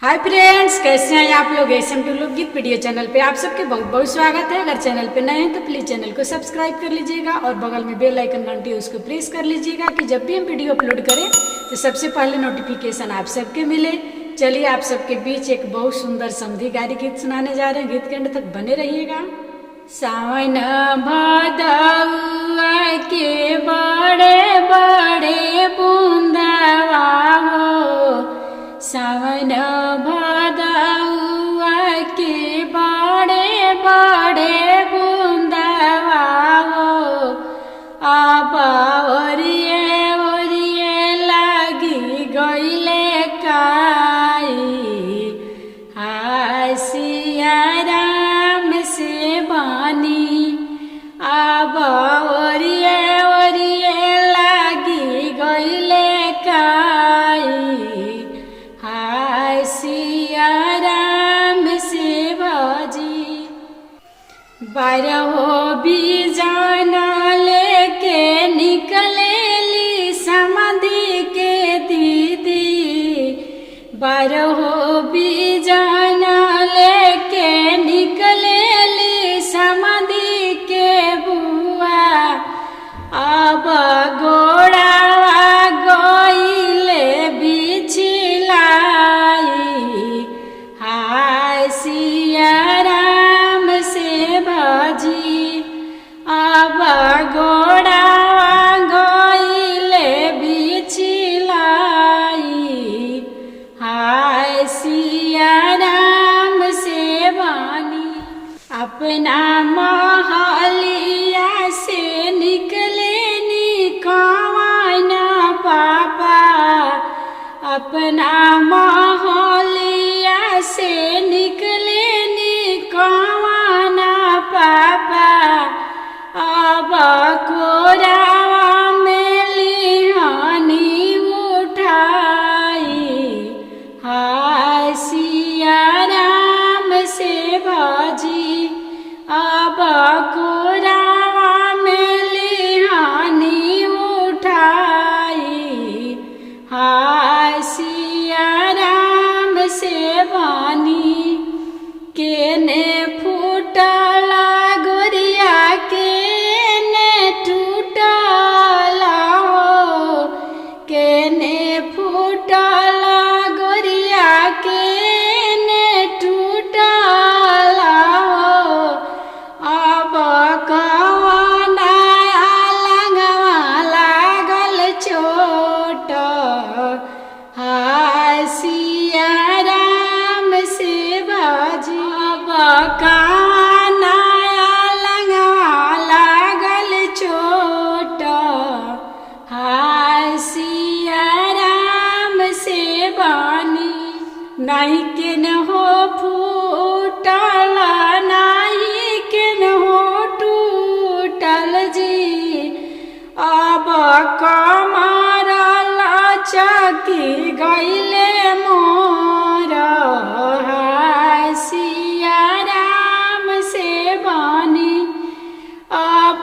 Hi friends, कैसे हैं आप लोग। SM2 लोकगीत वीडियो चैनल पे आप सबके बहुत बहुत स्वागत है। अगर चैनल पे नए हैं तो प्लीज़ चैनल को सब्सक्राइब कर लीजिएगा और बगल में बेल आइकन घंटी है उसको प्रेस कर लीजिएगा कि जब भी हम वीडियो अपलोड करें तो सबसे पहले नोटिफिकेशन आप सबके मिले। चलिए आप सबके बीच एक बहुत सुंदर समधी गारी गीत सुनाने जा रहे हैं। गीत के अंत तक बने रहिएगा। सावन भदौआ के बड़े बड़े बूंदवा हो, सावन भदौआ के बड़े बड़े बूंदवा हो, अब ओरिए ओरिए लगी गईले काई, हाय सिया राम से बानी, अब ओरिए ओरिए लगी गईले काई, हाय सिया राम से भजी। बारहो बीजान लेके निकलेली समधी के दीदी, बारहो बीजान लेके निकलेली समधी के बुआ, अब गोड़ावा गईले बिछलाई, हाय सिया राम से भजी, अब गोड़ावा गईले बिछलाई, हाय सिया राम से बानी। अपना महलिया से निकले निकवाना पापा, अपना महलिया से निकले निकवाना पापा, अब कोरावा में लिहानी उठाई, हाय सिया राम से भजी, अब कोरावा में लिहानी उठाई, हाय सिया राम से बानी। केने फूटला गोरिया केने टूटला हो, केने फूटला गोरिया केने टूटला हो, अब कवना लगवा लागल चोट, हाय सिया राम से भजी, अब कवना लगवा लागल चोट, हाय सिया राम से बानी। नहीं केन हो फूटल नहीं केन हो टूटल जी, अब कमर लचकी गईले मोर, हाय सिया राम से बानी, अब